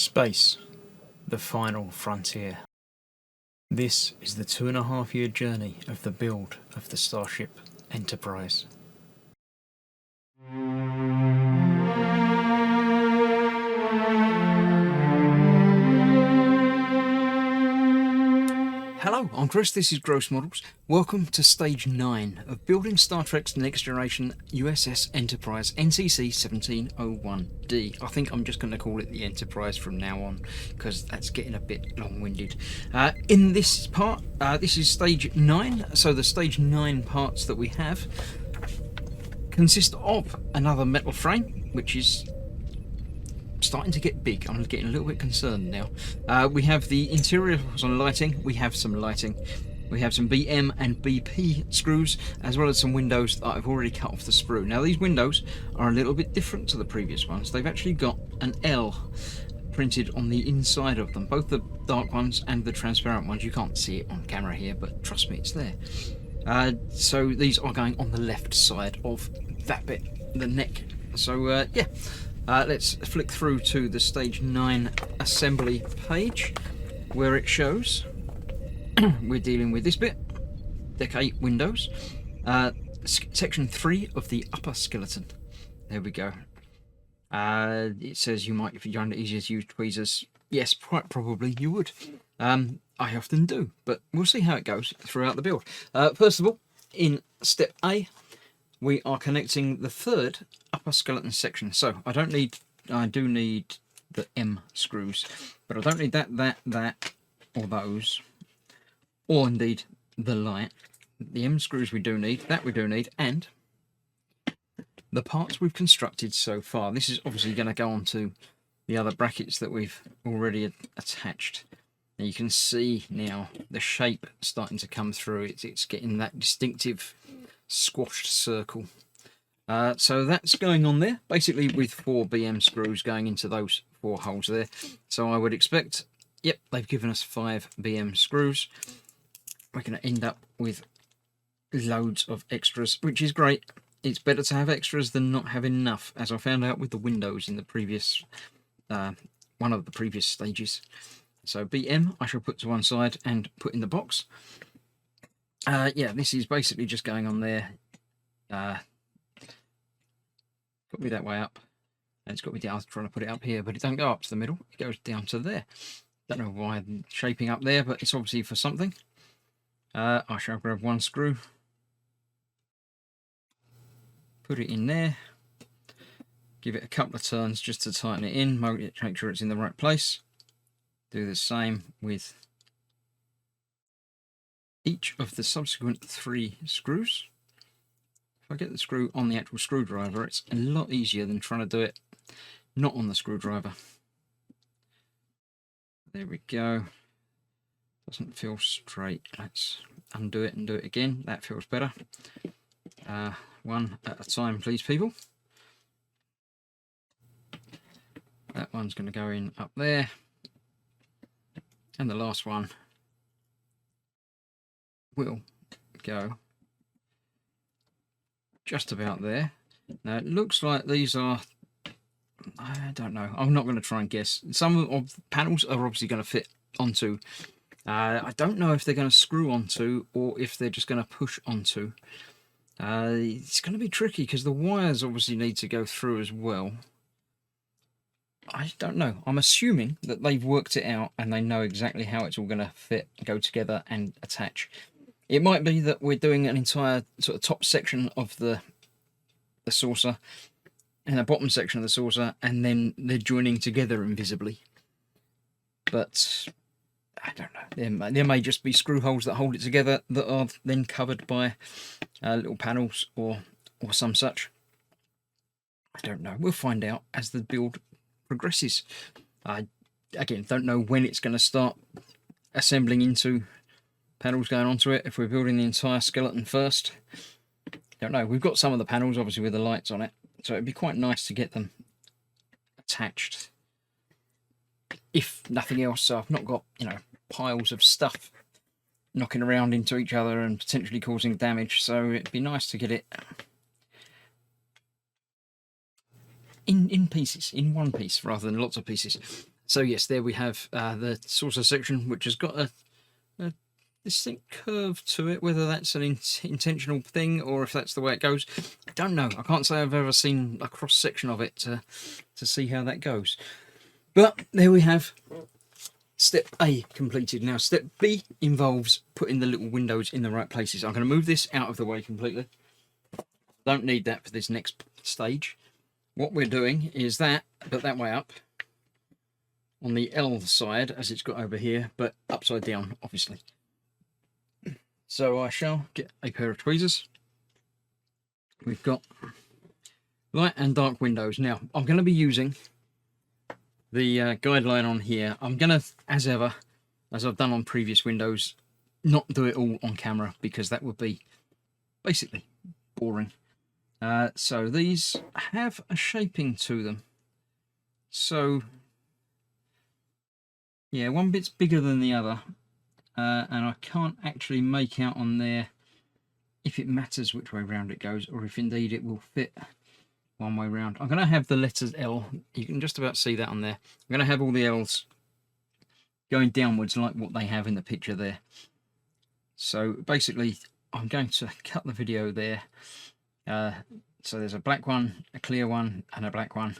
Space, the final frontier. This is the 2.5-year journey of the build of the Starship Enterprise. Hello, I'm Chris, this is Gross Models. Welcome to Stage 9 of building Star Trek's Next Generation USS Enterprise NCC 1701D. I think I'm just going to call it the Enterprise from now on, because that's getting a bit long-winded. In this part, this is Stage 9, so the Stage 9 parts that we have consist of another metal frame, which is starting to get big. I'm getting a little bit concerned now. We have the interior on lighting. We have some lighting. We have some BM and BP screws, as well as some windows that I've already cut off the sprue. Now these windows are a little bit different to the previous ones. They've actually got an L printed on the inside of them, both the dark ones and the transparent ones. You can't see it on camera here, but trust me, it's there. So these are going on the left side of that bit, the neck. So yeah. Let's flick through to the Stage 9 assembly page, where it shows we're dealing with this bit, Deck 8 windows, Section 3 of the upper skeleton. There we go. It says you might, if you find it easier to use tweezers. Yes, quite probably you would. I often do, but we'll see how it goes throughout the build. First of all, in Step A, we are connecting the third upper skeleton section. So I do need the M screws, but I don't need that, or those, or indeed the light. The M screws we do need, that we do need, and the parts we've constructed so far. This is obviously going to go on to the other brackets that we've already attached. And you can see now the shape starting to come through. It's getting that distinctive squashed circle. So that's going on there, basically with 4 BM screws going into those 4 holes there. So I would expect, yep, they've given us 5 BM screws. We're going to end up with loads of extras, which is great. It's better to have extras than not have enough, as I found out with the windows in the previous, one of the previous stages. So BM I shall put to one side and put in the box. Yeah, this is basically just going on there. Got me that way up, and it's got me down trying to put it up here, but it don't go up to the middle, it goes down to there. Don't know why I'm shaping up there, but it's obviously for something. I shall grab one screw, put it in there, give it a couple of turns just to tighten it in, make sure it's in the right place. Do the same with each of the subsequent 3 screws. If I get the screw on the actual screwdriver, it's a lot easier than trying to do it not on the screwdriver. There we go. Doesn't feel straight. Let's undo it and do it again. That feels better. One at a time, please, people. That one's going to go in up there. And the last one will go just about there. Now it looks like these are, I don't know, I'm not going to try and guess. Some of the panels are obviously going to fit onto, I don't know if they're going to screw onto or if they're just going to push onto. It's going to be tricky because the wires obviously need to go through as well. I don't know. I'm assuming that they've worked it out and they know exactly how it's all going to fit, go together and attach. It might be that we're doing an entire sort of top section of the saucer and the bottom section of the saucer, and then they're joining together invisibly. But I don't know. There may just be screw holes that hold it together that are then covered by little panels or some such. I don't know. We'll find out as the build progresses. I again don't know when it's going to start assembling into panels going onto it, if we're building the entire skeleton first. Don't know. We've got some of the panels obviously with the lights on it, so it'd be quite nice to get them attached, if nothing else, so I've not got, you know, piles of stuff knocking around into each other and potentially causing damage. So it'd be nice to get it in pieces, in one piece rather than lots of pieces. So yes, there we have the saucer section, which has got a distinct curve to it. Whether that's an intentional thing or if that's the way it goes, I don't know. I can't say I've ever seen a cross section of it to see how that goes. But there we have step A completed. Now step B involves putting the little windows in the right places. I'm going to move this out of the way completely. Don't need that for this next stage. What we're doing is that, but that way up on the L side as it's got over here, but upside down obviously. So I shall get a pair of tweezers. We've got light and dark windows. Now I'm going to be using the guideline on here. I'm going to, as ever, as I've done on previous windows, not do it all on camera because that would be basically boring. So these have a shaping to them. So yeah, one bit's bigger than the other, and I can't actually make out on there if it matters which way round it goes, or if indeed it will fit one way round. I'm going to have the letters L. You can just about see that on there. I'm going to have all the L's going downwards like what they have in the picture there. So basically, I'm going to cut the video there. So there's a black one, a clear one, and a black one.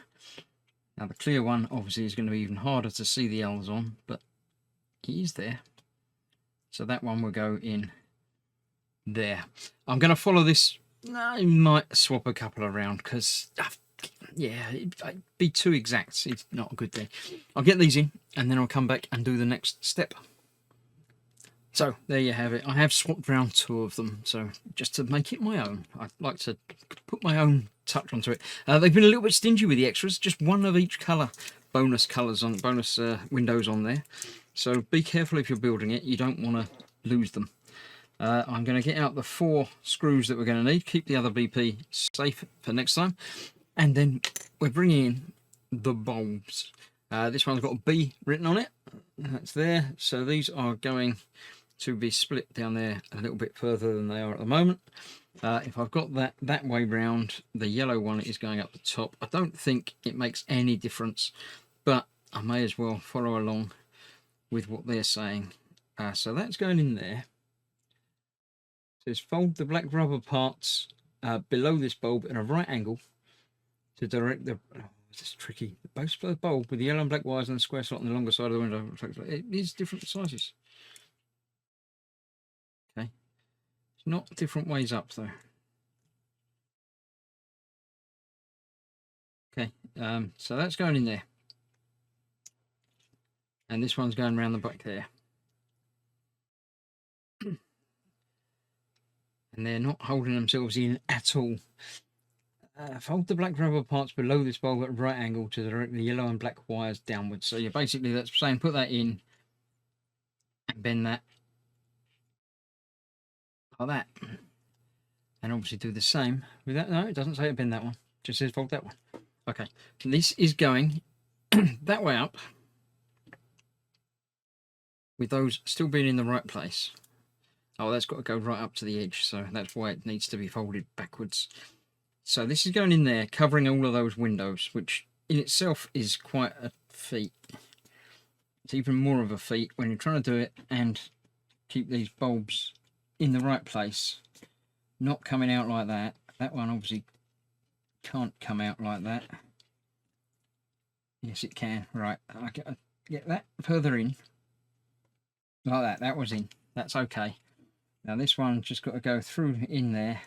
Now the clear one obviously is going to be even harder to see the L's on, but it is there. So that one will go in there. I'm going to follow this. I might swap a couple around because, yeah, it'd be too exact. It's not a good thing. I'll get these in and then I'll come back and do the next step. So there you have it. I have swapped around two of them, so just to make it my own. I'd like to put my own touch onto it. They've been a little bit stingy with the extras, just one of each colour, bonus colours on bonus windows on there. So be careful if you're building it. You don't want to lose them. I'm going to get out the 4 screws that we're going to need. Keep the other BP safe for next time, and then we're bringing in the bulbs. This one's got a B written on it. That's there. So these are going to be split down there a little bit further than they are at the moment. If I've got that way round, the yellow one is going up the top. I don't think it makes any difference, but I may as well follow along with what they're saying. So that's going in there. It says fold the black rubber parts below this bulb in a right angle to direct the... Oh, this is tricky. The base of the bulb with the yellow and black wires and the square slot on the longer side of the window. It is different sizes. Okay. It's not different ways up though. Okay. So that's going in there. And this one's going around the back there. And they're not holding themselves in at all. Fold the black rubber parts below this bulb at a right angle to direct the yellow and black wires downwards. So you're basically, that's saying put that in and bend that like that. And obviously do the same with that. No, it doesn't say bend that one. It just says fold that one. Okay, so this is going that way up with those still being in the right place. Oh, that's got to go right up to the edge, so that's why it needs to be folded backwards. So this is going in there, covering all of those windows, which in itself is quite a feat. It's even more of a feat when you're trying to do it and keep these bulbs in the right place, not coming out like that. That one obviously can't come out like that. Yes, it can. Right, I get that further in, like that. That was in. That's okay. Now this one's just got to go through in there.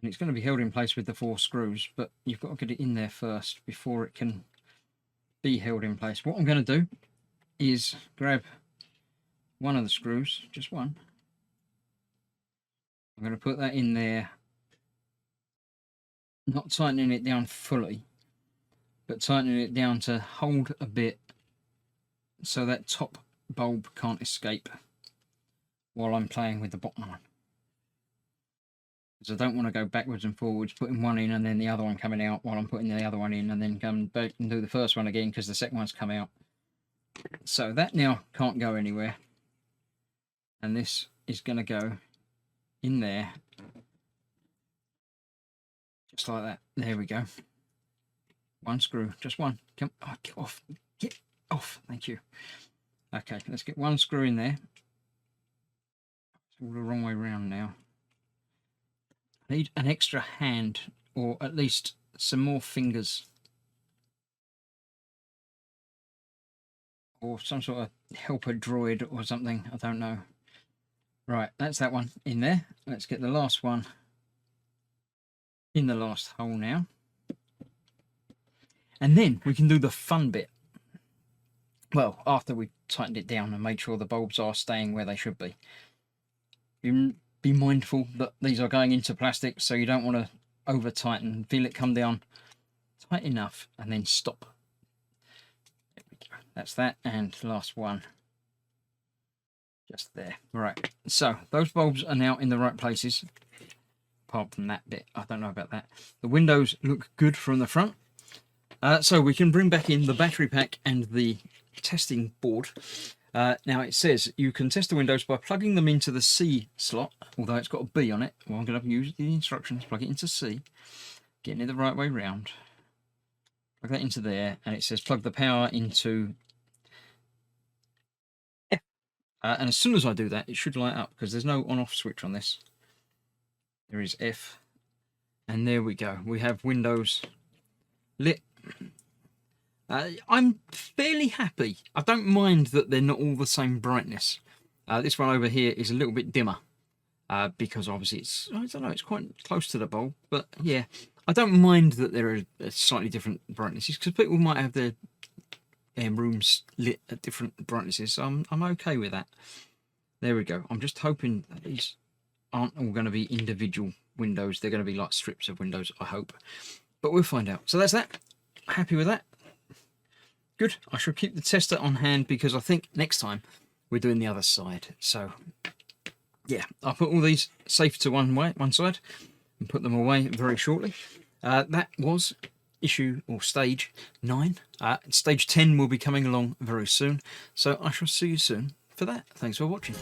And it's going to be held in place with the 4 screws, but you've got to get it in there first before it can be held in place. What I'm going to do is grab one of the screws, just one. I'm going to put that in there, not tightening it down fully, but tightening it down to hold a bit so that top bulb can't escape while I'm playing with the bottom one. Because I don't want to go backwards and forwards, putting one in and then the other one coming out while I'm putting the other one in, and then come back and do the first one again because the second one's come out. So that now can't go anywhere. And this is going to go in there, looks like that. There we go. One screw, just one. Come, oh, get off. Get off. Thank you. Okay, let's get one screw in there. It's all the wrong way round now. I need an extra hand, or at least some more fingers. Or some sort of helper droid or something. I don't know. Right, that's that one in there. Let's get the last one in the last hole now. And then we can do the fun bit. Well, after we've tightened it down and made sure the bulbs are staying where they should be. Be mindful that these are going into plastic, so you don't want to over tighten. Feel it come down tight enough and then stop. There we go. That's that, and the last one just there. Right, so those bulbs are now in the right places. Apart from that bit, I don't know about that. The windows look good from the front. So we can bring back in the battery pack and the testing board. Now it says you can test the windows by plugging them into the C slot, although it's got a B on it. Well, I'm going to use the instructions, plug it into C, getting it the right way round. Plug that into there, and it says plug the power into F. And as soon as I do that, it should light up, because there's no on-off switch on this. There is F, and there we go. We have windows lit. I'm fairly happy. I don't mind that they're not all the same brightness. This one over here is a little bit dimmer because obviously it's, I don't know, it's quite close to the bulb. But yeah, I don't mind that there are slightly different brightnesses, because people might have their rooms lit at different brightnesses. So I'm okay with that. There we go. I'm just hoping that these aren't all going to be individual windows. They're going to be like strips of windows, I hope. But we'll find out. So that's that. Happy with that. Good. I shall keep the tester on hand, because I think next time we're doing the other side. So yeah, I'll put all these safe to one side and put them away very shortly. That was stage 9. Stage 10 will be coming along very soon. So I shall see you soon for that. Thanks for watching.